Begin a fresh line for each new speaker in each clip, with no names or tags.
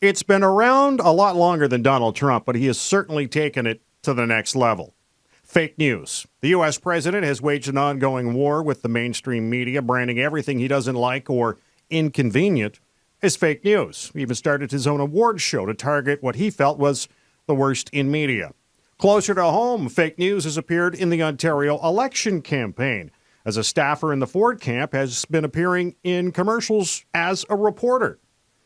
It's been around a lot longer than Donald Trump, but he has certainly taken it to the next level. Fake news. The U.S. president has waged an ongoing war with the mainstream media, branding everything he doesn't like or inconvenient as fake news. He even started his own awards show to target what he felt was the worst in media. Closer to home, fake news has appeared in the Ontario election campaign, as a staffer in the Ford camp has been appearing in commercials as a reporter.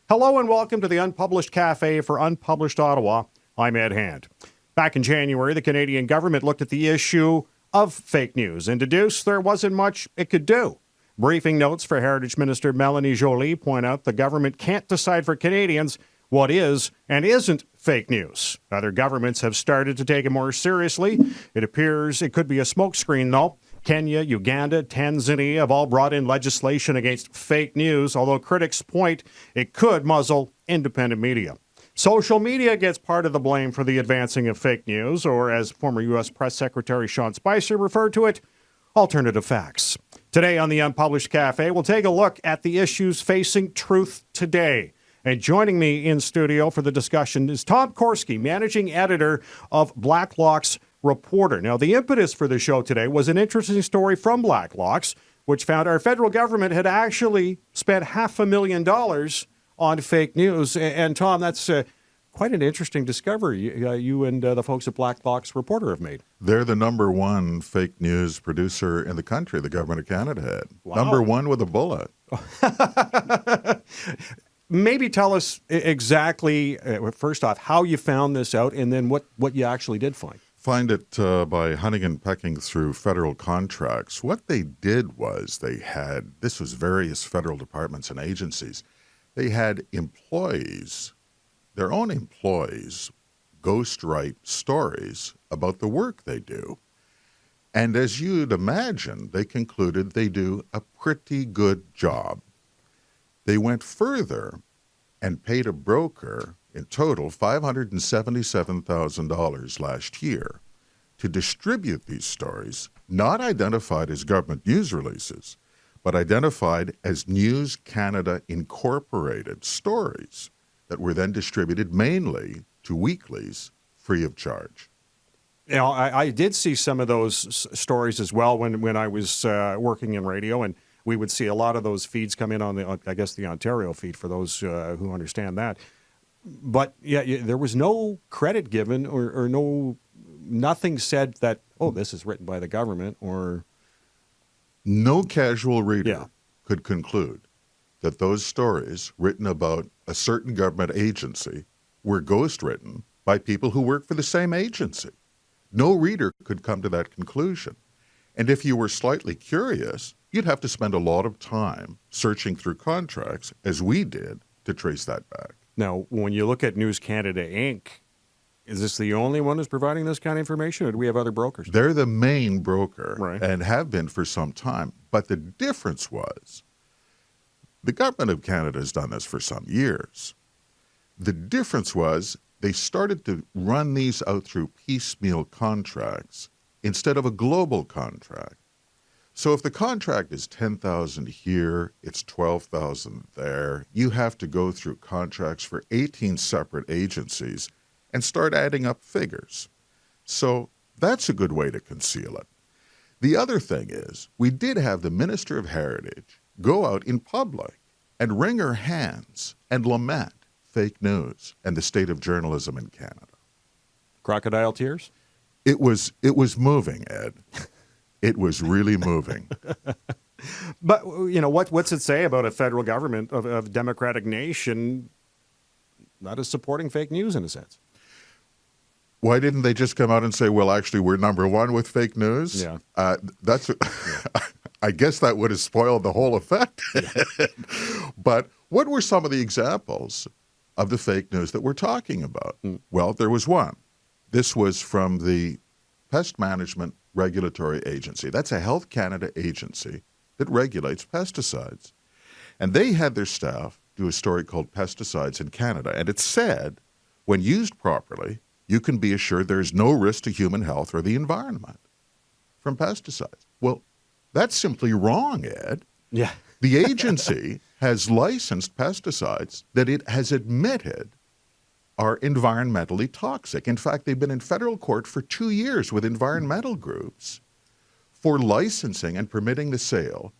Hello and welcome to the Unpublished Cafe for Unpublished Ottawa. I'm Ed Hand. Back in January, the Canadian government looked at the issue of fake news and deduced there wasn't much it could do. Briefing notes for Heritage Minister Melanie Joly point out the government can't decide for Canadians what is and isn't fake news. Other governments have started to take it more seriously. It appears it could be a smokescreen, though. Kenya, Uganda, Tanzania have all brought in legislation against fake news, although critics point it could muzzle independent media. Social media gets part of the blame for the advancing of fake news, or as former U.S. Press Secretary Sean Spicer referred to it, alternative facts. Today on the Unpublished Cafe, we'll take a look at the issues facing truth today. And joining me in studio for the discussion is Tom Karski, managing editor of Blacklock's Reporter. Now, the impetus for the show today was an interesting story from Blacklock's, which found our federal government had actually spent $500,000 on fake news. And Tom, that's quite an interesting discovery you and the folks at Blacklock's Reporter have made.
They're the number one fake news producer in the country, the government of Canada had.
Wow.
Number one with a bullet.
Maybe tell us exactly, first off, how you found this out and then what you actually did find.
Find it by hunting and pecking through federal contracts. What they did was this was various federal departments and agencies. They had employees, their own employees, ghostwrite stories about the work they do. And as you'd imagine, they concluded they do a pretty good job. They went further and paid a broker in total $577,000 last year to distribute these stories, not identified as government news releases, but identified as News Canada Incorporated stories that were then distributed mainly to weeklies free of charge.
You know, I did see some of those stories as well when I was working in radio, and we would see a lot of those feeds come in on the Ontario feed for those who understand that. But yeah, there was no credit given or nothing said that, oh, this is written by the government or.
No casual reader could conclude that those stories written about a certain government agency were ghostwritten by people who work for the same agency. No reader could come to that conclusion. And if you were slightly curious, you'd have to spend a lot of time searching through contracts, as we did, to trace that back.
Now, when you look at News Canada Inc., is this the only one who's providing this kind of information, or do we have other brokers?
They're the main broker,
right,
and have been for some time. But the difference was, the government of Canada has done this for some years. The difference was they started to run these out through piecemeal contracts instead of a global contract. So if the contract is $10,000 here, it's $12,000 there, you have to go through contracts for 18 separate agencies and start adding up figures. So that's a good way to conceal it. The other thing is, we did have the Minister of Heritage go out in public and wring her hands and lament fake news and the state of journalism in Canada.
Crocodile tears?
It was moving, Ed. It was really moving.
But, you know, what's it say about a federal government of a democratic nation that is supporting fake news in a sense?
Why didn't they just come out and say, well, actually, we're number one with fake news?
Yeah.
I guess that would have spoiled the whole effect. Yeah. But what were some of the examples of the fake news that we're talking about? Well, there was one. This was from the Pest Management Regulatory Agency. That's a Health Canada agency that regulates pesticides. And they had their staff do a story called Pesticides in Canada. And it said, when used properly, you can be assured there is no risk to human health or the environment from pesticides. Well, that's simply wrong, Ed.
Yeah.
The agency has licensed pesticides that it has admitted are environmentally toxic. In fact, they've been in federal court for 2 years with environmental groups for licensing and permitting the sale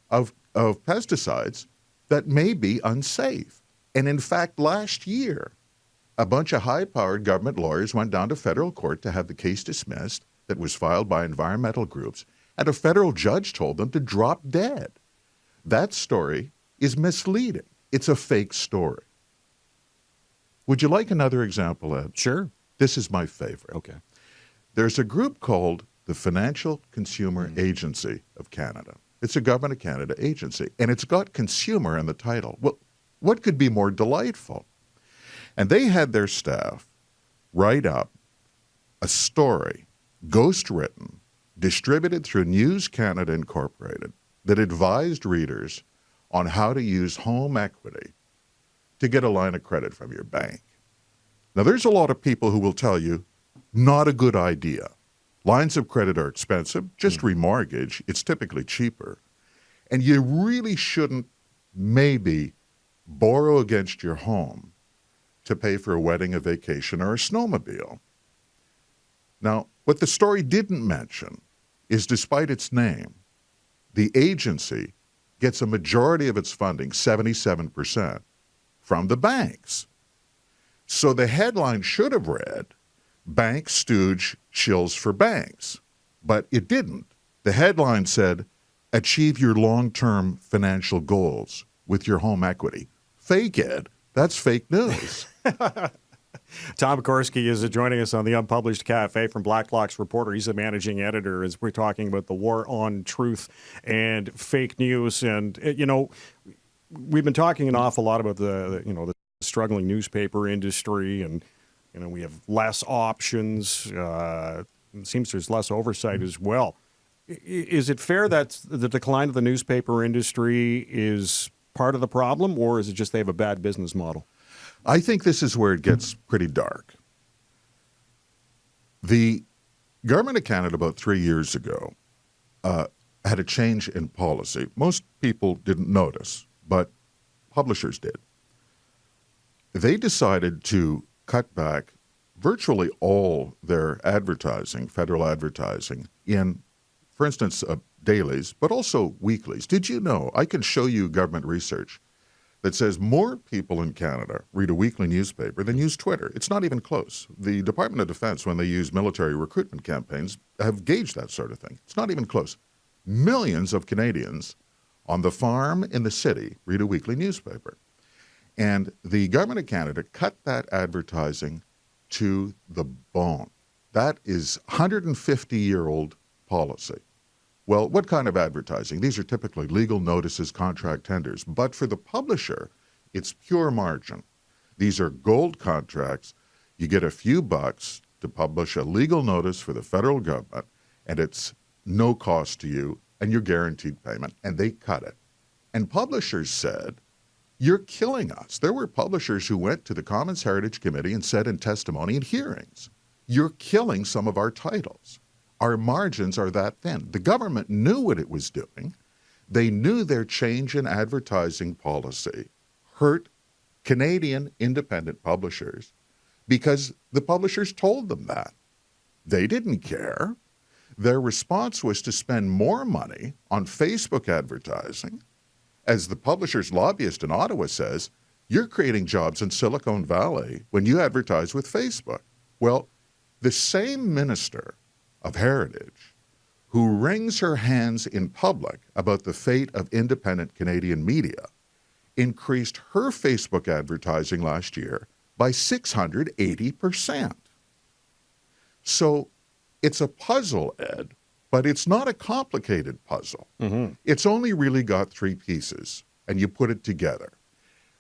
of pesticides that may be unsafe. And in fact, last year, a bunch of high-powered government lawyers went down to federal court to have the case dismissed that was filed by environmental groups, and a federal judge told them to drop dead. That story is misleading. It's a fake story. Would you like another example, Ed?
Sure.
This is my favorite.
Okay.
There's a group called the Financial Consumer Agency of Canada. It's a Government of Canada agency, and it's got consumer in the title. Well, what could be more delightful? And they had their staff write up a story, ghost-written, distributed through News Canada Incorporated, that advised readers on how to use home equity to get a line of credit from your bank. Now, there's a lot of people who will tell you, not a good idea. Lines of credit are expensive. Just remortgage. It's typically cheaper. And you really shouldn't maybe borrow against your home to pay for a wedding, a vacation, or a snowmobile. Now, what the story didn't mention is, despite its name, the agency gets a majority of its funding, 77%, from the banks. So the headline should have read, Bank Stooge Shills for Banks, but it didn't. The headline said, achieve your long-term financial goals with your home equity. Fake it. That's fake news.
Tom Karski is joining us on the Unpublished Cafe from Blacklock's Reporter. He's the managing editor as we're talking about the war on truth and fake news. And, we've been talking an awful lot about the struggling newspaper industry, and, we have less options. It seems there's less oversight as well. Is it fair that the decline of the newspaper industry is part of the problem, or is it just they have a bad business model?
I think this is where it gets pretty dark. The Government of Canada, about 3 years ago, had a change in policy. Most people didn't notice, but publishers did. They decided to cut back virtually all their advertising, federal advertising, in, for instance, dailies, but also weeklies. Did you know, I can show you government research that says more people in Canada read a weekly newspaper than use Twitter. It's not even close. The Department of Defense, when they use military recruitment campaigns, have gauged that sort of thing. It's not even close. Millions of Canadians on the farm, in the city, read a weekly newspaper. And the Government of Canada cut that advertising to the bone. That is 150-year-old policy. Well, what kind of advertising? These are typically legal notices, contract tenders. But for the publisher, it's pure margin. These are gold contracts. You get a few bucks to publish a legal notice for the federal government, and it's no cost to you, and you're guaranteed payment, and they cut it. And publishers said, you're killing us. There were publishers who went to the Commons Heritage Committee and said in testimony and hearings, you're killing some of our titles. Our margins are that thin. The government knew what it was doing. They knew their change in advertising policy hurt Canadian independent publishers because the publishers told them that. They didn't care. Their response was to spend more money on Facebook advertising. As the publisher's lobbyist in Ottawa says, you're creating jobs in Silicon Valley when you advertise with Facebook. Well, the same minister of Heritage who wrings her hands in public about the fate of independent Canadian media increased her Facebook advertising last year by 680%. So it's a puzzle, Ed, but it's not a complicated puzzle. Mm-hmm. It's only really got three pieces, and you put it together.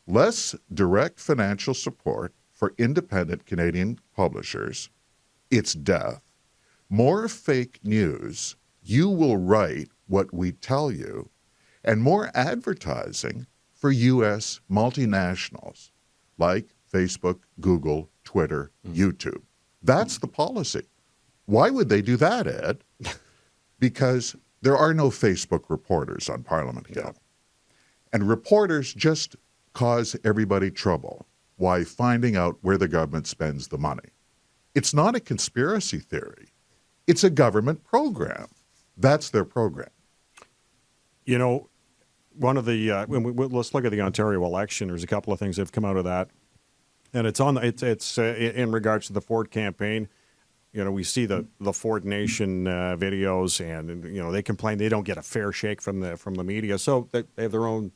Less direct financial support for independent Canadian publishers, it's death. More fake news, you will write what we tell you, and more advertising for U.S. multinationals like Facebook, Google, Twitter, YouTube. That's the policy. Why would they do that, Ed? Because there are no Facebook reporters on Parliament Hill. And reporters just cause everybody trouble. why finding out where the government spends the money. It's not a conspiracy theory. It's a government program. That's their program.
You know, one of the let's look at the Ontario election. There's a couple of things that have come out of that, and it's in regards to the Ford campaign. You know, we see the Ford Nation videos, and you know they complain they don't get a fair shake from the media, so they have their own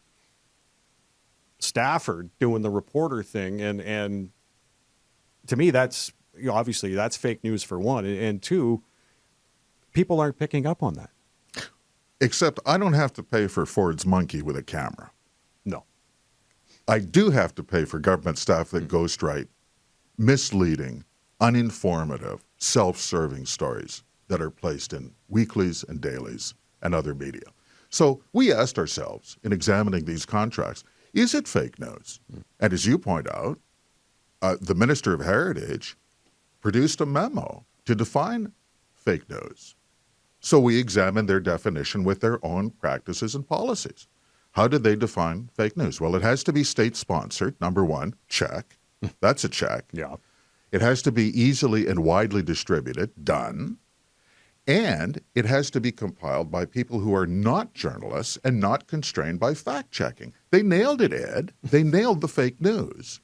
staffer doing the reporter thing, and to me that's obviously that's fake news for one, and two, people aren't picking up on that.
Except I don't have to pay for Ford's monkey with a camera.
No.
I do have to pay for government staff that ghostwrite misleading, uninformative, self-serving stories that are placed in weeklies and dailies and other media. So we asked ourselves in examining these contracts, is it fake news? And as you point out, the Minister of Heritage produced a memo to define fake news. So we examined their definition with their own practices and policies. How did they define fake news? Well, it has to be state-sponsored, number one, check. That's a check.
Yeah.
It has to be easily and widely distributed, done. And it has to be compiled by people who are not journalists and not constrained by fact-checking. They nailed it, Ed. They nailed the fake news.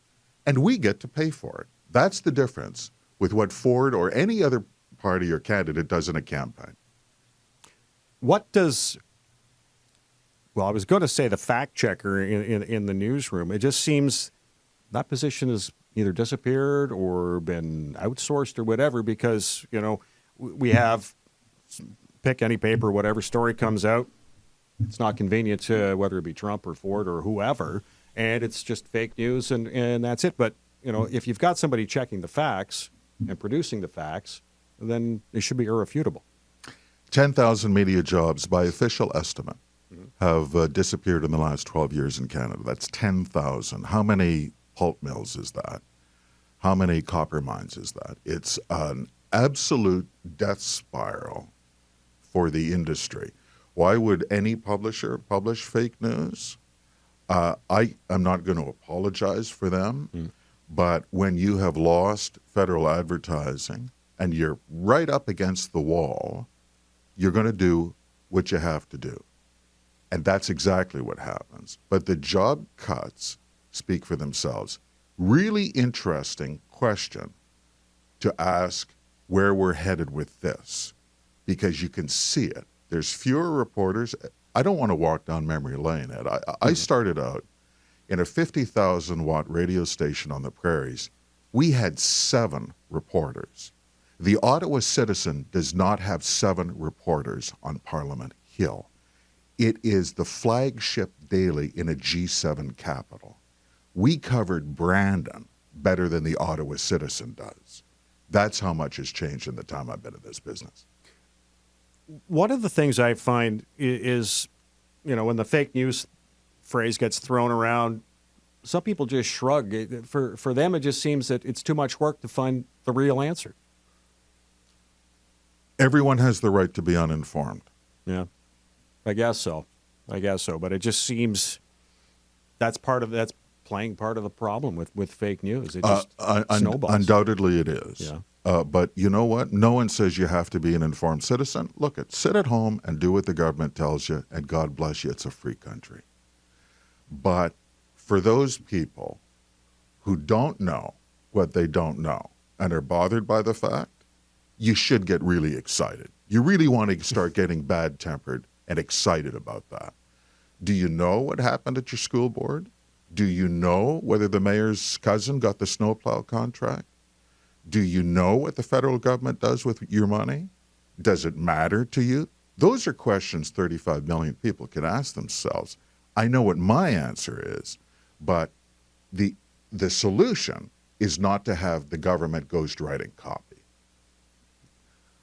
And we get to pay for it. That's the difference with what Ford or any other party or candidate does in a campaign.
What does, well, I was going to say the fact checker in the newsroom. It just seems that position has either disappeared or been outsourced or whatever, because, you know, we have, pick any paper, whatever story comes out, it's not convenient to whether it be Trump or Ford or whoever, and it's just fake news and that's it. But, you know, if you've got somebody checking the facts and producing the facts, then it should be irrefutable.
10,000 media jobs, by official estimate, have disappeared in the last 12 years in Canada. That's 10,000. How many pulp mills is that? How many copper mines is that? It's an absolute death spiral for the industry. Why would any publisher publish fake news? I am not going to apologize for them, but when you have lost federal advertising and you're right up against the wall, you're going to do what you have to do. And that's exactly what happens. But the job cuts speak for themselves. Really interesting question to ask where we're headed with this, because you can see it. There's fewer reporters. I don't want to walk down memory lane, Ed. I started out in a 50,000-watt radio station on the prairies. We had 7 reporters. The Ottawa Citizen does not have 7 reporters on Parliament Hill. It is the flagship daily in a G7 capital. We covered Brandon better than the Ottawa Citizen does. That's how much has changed in the time I've been in this business.
One of the things I find is, you know, when the fake news phrase gets thrown around, some people just shrug. For them, it just seems that it's too much work to find the real answer.
Everyone has the right to be uninformed.
Yeah, I guess so. But it just seems that's playing part of the problem with fake news. It just snowballs.
Undoubtedly it is.
Yeah.
But you know what? No one says you have to be an informed citizen. Look, sit at home and do what the government tells you, and God bless you, it's a free country. But for those people who don't know what they don't know and are bothered by the fact, you should get really excited. You really want to start getting bad-tempered and excited about that. Do you know what happened at your school board? Do you know whether the mayor's cousin got the snowplow contract? Do you know what the federal government does with your money? Does it matter to you? Those are questions 35 million people can ask themselves. I know what my answer is, but the solution is not to have the government ghostwriting copy.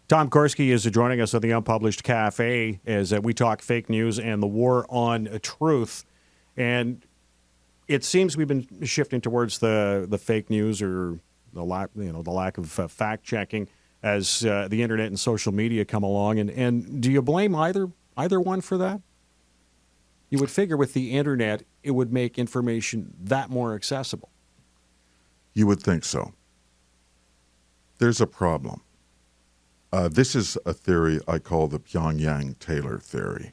Tom Karski is joining us at the Unpublished Cafe as we talk fake news and the war on truth. And it seems we've been shifting towards the fake news or the lack of fact checking as the internet and social media come along. And do you blame either one for that? You would figure with the internet, it would make information that more accessible.
You would think so. There's a problem. This is a theory I call the Pyongyang-Taylor theory.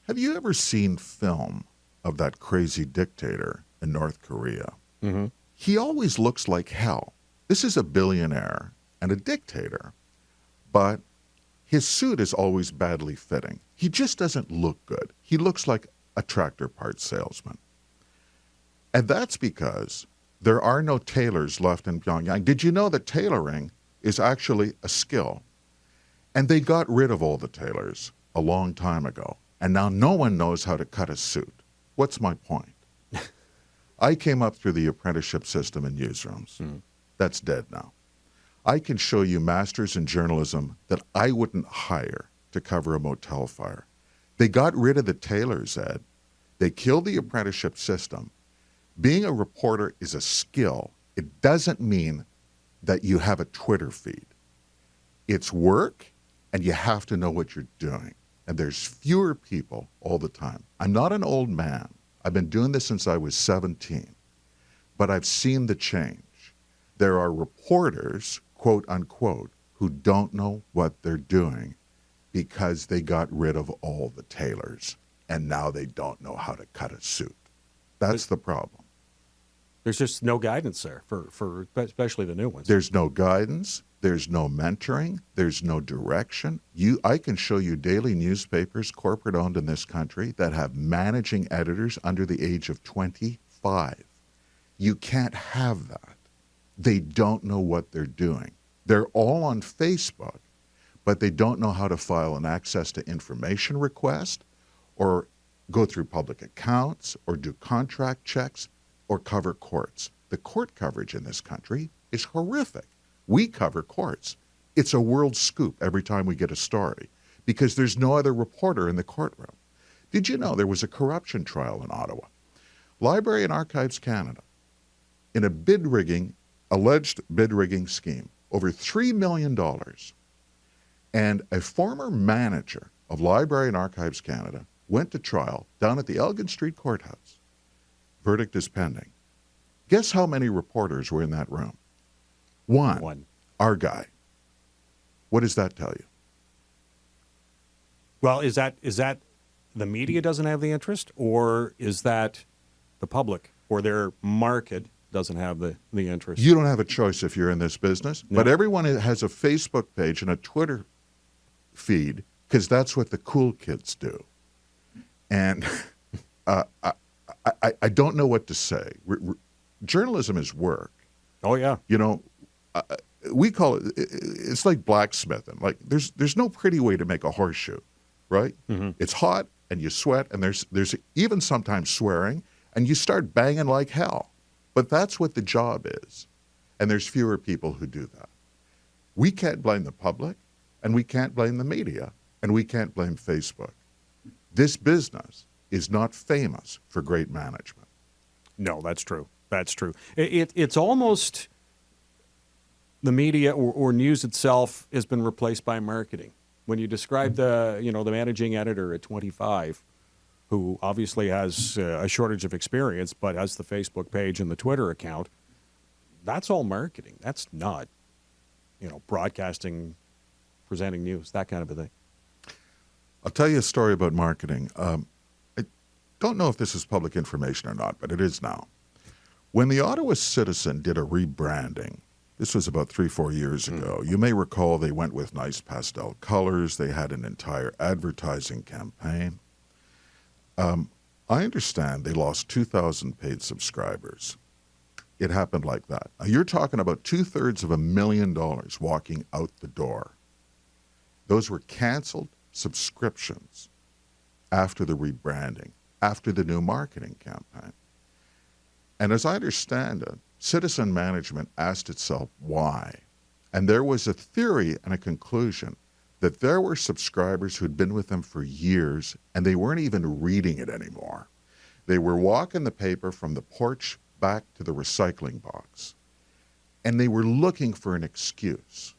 Have you ever seen film of that crazy dictator in North Korea?
Mm-hmm.
He always looks like hell. This is a billionaire and a dictator, but his suit is always badly fitting. He just doesn't look good. He looks like a tractor parts salesman. And that's because there are no tailors left in Pyongyang. Did you know that tailoring is actually a skill? And they got rid of all the tailors a long time ago. And now no one knows how to cut a suit. What's my point? I came up through the apprenticeship system in newsrooms. That's dead now. I can show you masters in journalism that I wouldn't hire to cover a motel fire. They got rid of the tailors, Ed. They killed the apprenticeship system. Being a reporter is a skill. It doesn't mean that you have a Twitter feed. It's work, and you have to know what you're doing. And there's fewer people all the time. I'm not an old man. I've been doing this since I was 17. But I've seen the change. There are reporters, quote unquote, who don't know what they're doing because they got rid of all the tailors. And now they don't know how to cut a suit. That's the problem.
There's just no guidance there for especially the new ones.
There's no guidance. There's no mentoring. There's no direction. I can show you daily newspapers, corporate owned in this country, that have managing editors under the age of 25. You can't have that. They don't know what they're doing. They're all on Facebook, but they don't know how to file an access to information request or go through public accounts or do contract checks or cover courts. The court coverage in this country is horrific. We cover courts. It's a world scoop every time we get a story because there's no other reporter in the courtroom. Did you know there was a corruption trial in Ottawa? Library and Archives Canada, in a alleged bid rigging scheme, over $3 million. And a former manager of Library and Archives Canada went to trial down at the Elgin Street Courthouse. Verdict is pending. Guess how many reporters were in that room? One. Our guy. What does that tell you?
Well, is that the media doesn't have the interest, or is that the public or their market doesn't have the interest?
You don't have a choice if you're in this business,
No.
but everyone has a Facebook page and a Twitter feed because that's what the cool kids do. And I don't know what to say. Journalism is work.
Oh, yeah.
You know, we call it's like blacksmithing. Like there's no pretty way to make a horseshoe, right? Mm-hmm. It's hot and you sweat and there's even sometimes swearing and you start banging like hell. But that's what the job is. And there's fewer people who do that. We can't blame the public and we can't blame the media and we can't blame Facebook. This business is not famous for great management.
No, that's true. That's true. It's almost the media or news itself has been replaced by marketing. When you describe the managing editor at 25, who obviously has a shortage of experience but has the Facebook page and the Twitter account, that's all marketing. That's not, broadcasting, presenting news, that kind of a thing.
I'll tell you a story about marketing. I don't know if this is public information or not, but it is now. When the Ottawa Citizen did a rebranding, this was about 3-4 years ago, you may recall they went with nice pastel colors. They had an entire advertising campaign. I understand they lost 2,000 paid subscribers. It happened like that. Now, you're talking about $250,000 walking out the door. Those were canceled subscriptions after the rebranding, after the new marketing campaign. And as I understand it, Citizen management asked itself why. And there was a theory and a conclusion that there were subscribers who'd been with them for years and they weren't even reading it anymore. They were walking the paper from the porch back to the recycling box. And they were looking for an excuse.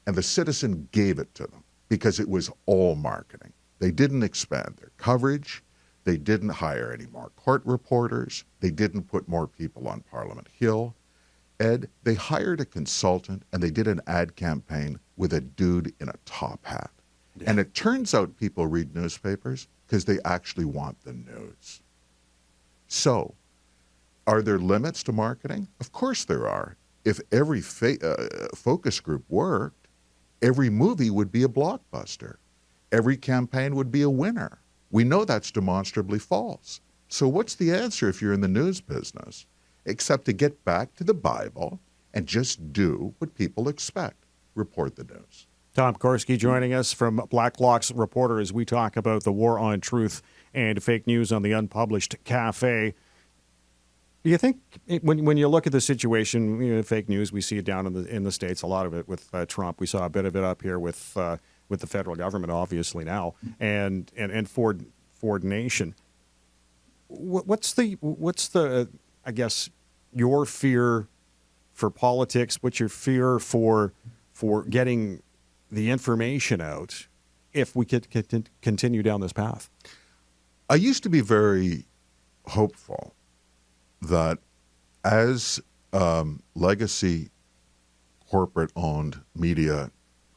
And the Citizen gave it to them because it was all marketing. They didn't expand their coverage. They didn't hire any more court reporters. They didn't put more people on Parliament Hill. Ed, they hired a consultant and they did an ad campaign with a dude in a top hat. Yeah. And it turns out people read newspapers because they actually want the news. So, are there limits to marketing? Of course there are. If every focus group worked, every movie would be a blockbuster. Every campaign would be a winner. We know that's demonstrably false. So what's the answer if you're in the news business? Except to get back to the Bible and just do what people expect. Report the news.
Tom Karski joining us from Blacklock's Reporter as we talk about the war on truth and fake news on the Unpublished Cafe. Do you think when you look at the situation, fake news, we see it down in the States, a lot of it with Trump. We saw a bit of it up here with the federal government, obviously now, and Ford Nation. What's the I guess your fear for politics? What's your fear for getting the information out if we could continue down this path?
I used to be very hopeful that as legacy corporate-owned media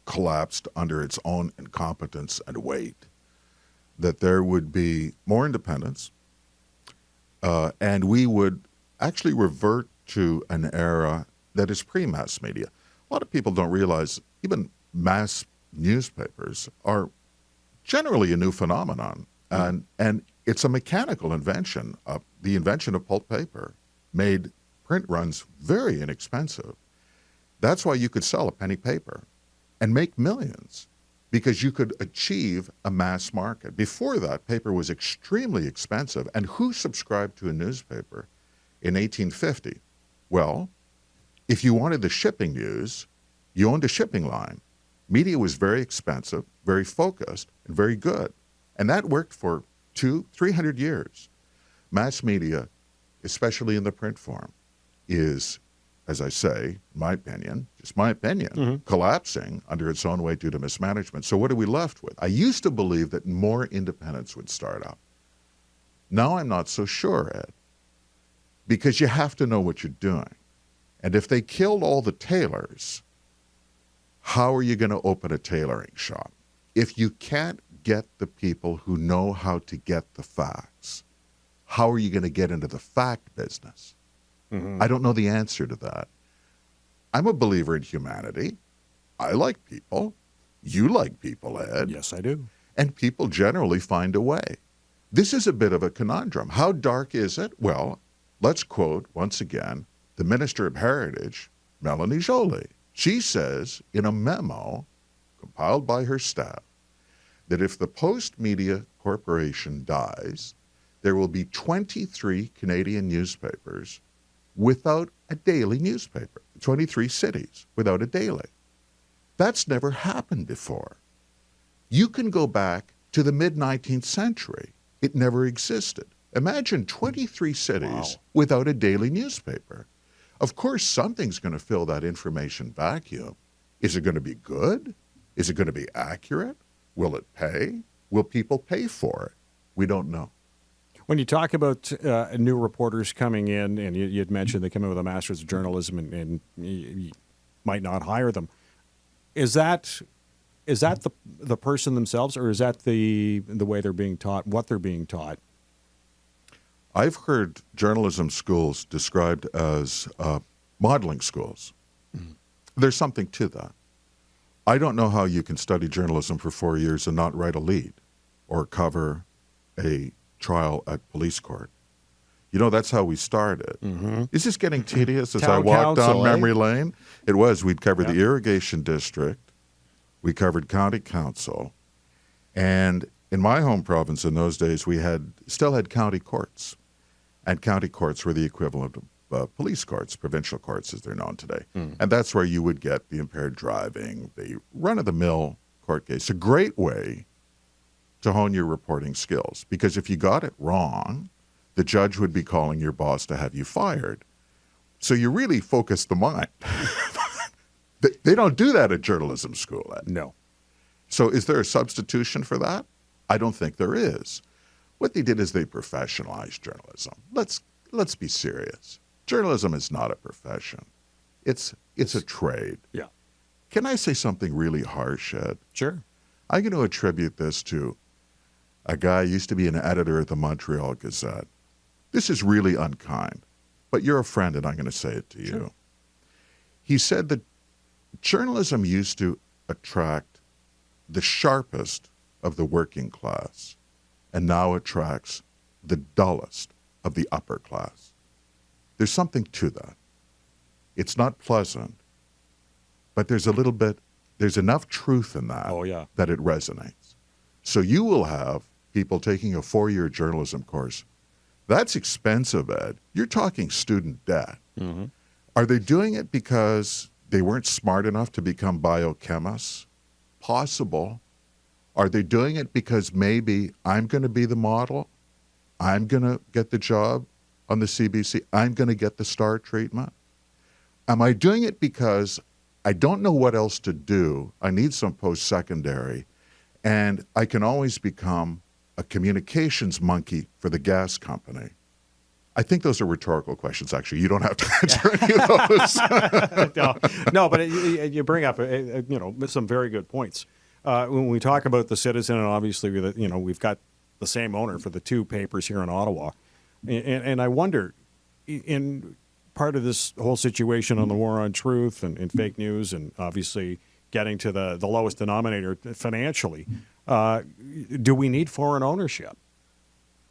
collapsed under its own incompetence and weight, that there would be more independence, and we would actually revert to an era that is pre-mass media. A lot of people don't realize even mass newspapers are generally a new phenomenon, and it's a mechanical invention. The invention of pulp paper made print runs very inexpensive. That's why you could sell a penny paper and make millions, because you could achieve a mass market. Before that, paper was extremely expensive. And who subscribed to a newspaper in 1850? Well, if you wanted the shipping news, you owned a shipping line. Media was very expensive, very focused, and very good. And that worked for 200-300 years. Mass media, especially in the print form, is, as I say, my opinion, just my opinion, collapsing under its own weight due to mismanagement. So what are we left with? I used to believe that more independence would start up. Now I'm not so sure, Ed, because you have to know what you're doing. And if they killed all the tailors, how are you going to open a tailoring shop? If you can't get the people who know how to get the facts, how are you going to get into the fact business? I don't know the answer to that. I'm a believer in humanity. I like people. You like people, Ed.
Yes, I do.
And people generally find a way. This is a bit of a conundrum. How dark is it? Well, let's quote, once again, the Minister of Heritage, Melanie Joly. She says in a memo compiled by her staff that if the Post Media Corporation dies, there will be 23 Canadian newspapers without a daily newspaper, 23 cities without a daily. That's never happened before. You can go back to the mid-19th century. It never existed. Imagine 23 cities without a daily newspaper. Of course, something's going to fill that information vacuum. Is it going to be good? Is it going to be accurate? Will it pay? Will people pay for it? We don't know.
When you talk about new reporters coming in, and you'd mentioned they come in with a master's of journalism and you might not hire them, is that the person themselves, or is that the way they're being taught, what they're being taught?
I've heard journalism schools described as modeling schools. There's something to that. I don't know how you can study journalism for 4 years and not write a lead or cover a trial at police court. You know, that's how we started. Is this getting tedious as I walked down memory lane? It was. We'd cover the irrigation district. We covered county council. And in my home province in those days, we still had county courts. And county courts were the equivalent of police courts, provincial courts as they're known today. And that's where you would get the impaired driving, the run-of-the-mill court case. A great way to hone your reporting skills, because if you got it wrong, the judge would be calling your boss to have you fired. So you really focus the mind. They don't do that at journalism school, Ed.
No.
So is there a substitution for that? I don't think there is. What they did is they professionalized journalism. Let's be serious. Journalism is not a profession. It's a trade.
Yeah.
Can I say something really harsh, Ed?
Sure.
I'm going to attribute this to a guy who used to be an editor at the Montreal Gazette. This is really unkind, but you're a friend and I'm going to say it to you.
Sure.
He said that journalism used to attract the sharpest of the working class and now attracts the dullest of the upper class. There's something to that. It's not pleasant, but there's enough truth in that
Oh, yeah.
that it resonates. So you will have people taking a 4-year journalism course. That's expensive, Ed. You're talking student debt.
Mm-hmm.
Are they doing it because they weren't smart enough to become biochemists? Possible. Are they doing it because maybe I'm going to be the model? I'm going to get the job on the CBC? I'm going to get the star treatment? Am I doing it because I don't know what else to do? I need some post-secondary, and I can always become a communications monkey for the gas company? I think those are rhetorical questions, actually. You don't have to answer any of those.
No, but you bring up some very good points. When we talk about the Citizen, and obviously we've got the same owner for the two papers here in Ottawa, and I wonder, in part of this whole situation on the war on truth and fake news, and obviously getting to the lowest denominator financially, do we need foreign ownership?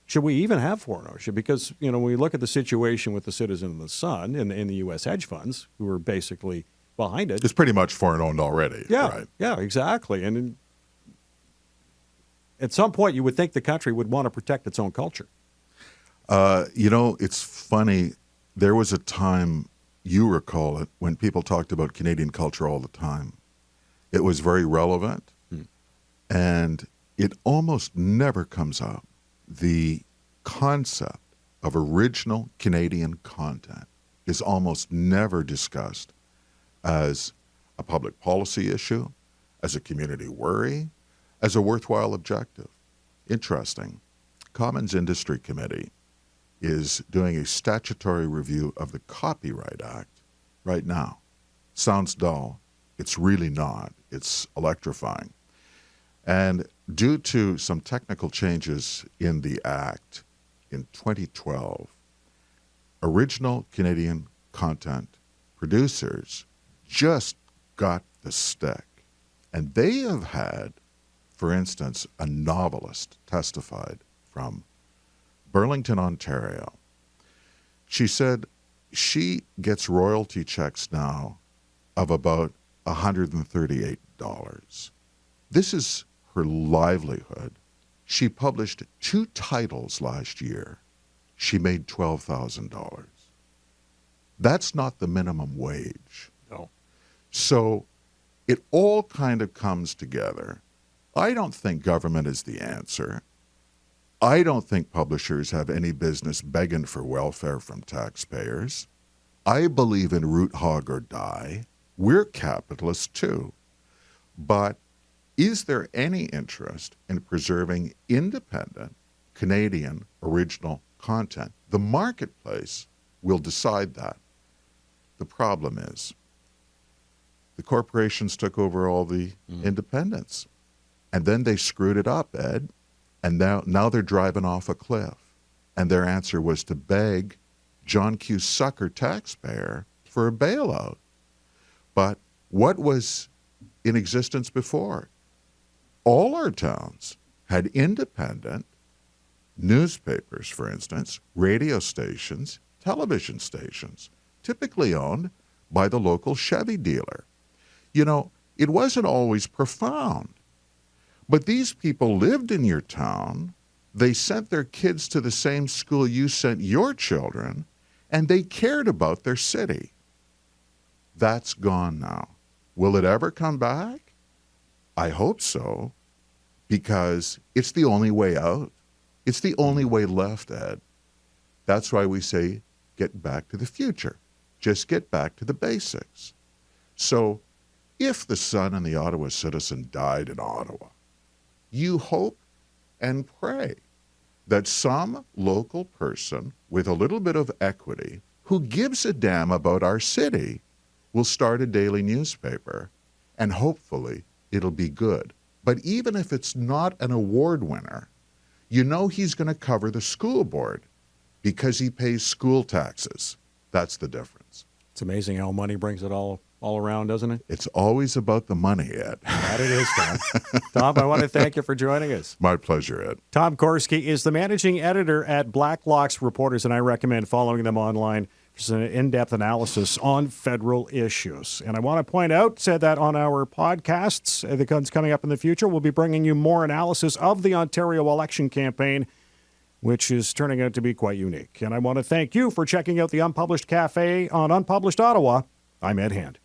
Should we even have foreign ownership? Because, when we look at the situation with the Citizen and the Sun and the U.S. hedge funds, who are basically behind it.
It's pretty much foreign-owned already.
Yeah,
right?
Yeah, exactly. And at some point, you would think the country would want to protect its own culture.
It's funny. There was a time, you recall it, when people talked about Canadian culture all the time. It was very relevant, and it almost never comes up. The concept of original Canadian content is almost never discussed as a public policy issue, as a community worry, as a worthwhile objective. Interesting. Commons Industry Committee is doing a statutory review of the Copyright Act right now. Sounds dull. It's really not. It's electrifying. And due to some technical changes in the Act in 2012, original Canadian content producers just got the stick. And they have had, for instance, a novelist testified from Burlington, Ontario. She said she gets royalty checks now of about $138. This is her livelihood. She published 2 titles last year. She made $12,000. That's not the minimum wage.
No.
So it all kind of comes together. I don't think government is the answer. I don't think publishers have any business begging for welfare from taxpayers. I believe in root hog or die. We're capitalists too. But is there any interest in preserving independent Canadian original content? The marketplace will decide that. The problem is the corporations took over all the independence, and then they screwed it up, Ed, and now they're driving off a cliff. And their answer was to beg John Q. Sucker, taxpayer, for a bailout. But what was in existence before? All our towns had independent newspapers, for instance, radio stations, television stations, typically owned by the local Chevy dealer. It wasn't always profound, but these people lived in your town. They sent their kids to the same school you sent your children, and they cared about their city. That's gone now. Will it ever come back? I hope so, because it's the only way out. It's the only way left, Ed. That's why we say get back to the future. Just get back to the basics. So if the Sun and the Ottawa Citizen died in Ottawa, you hope and pray that some local person with a little bit of equity who gives a damn about our city will start a daily newspaper, and hopefully it'll be good. But even if it's not an award winner, you know he's going to cover the school board because he pays school taxes. That's the difference.
It's amazing how money brings it all around, doesn't it?
It's always about the money, Ed.
That it is, Tom. Tom, I want to thank you for joining us.
My pleasure, Ed.
Tom Karski is the managing editor at Blacklock's Reporters, and I recommend following them online for an in-depth analysis on federal issues. And I want to point out, said that on our podcasts that's coming up in the future, we'll be bringing you more analysis of the Ontario election campaign, which is turning out to be quite unique. And I want to thank you for checking out the Unpublished Cafe on Unpublished Ottawa. I'm Ed Hand.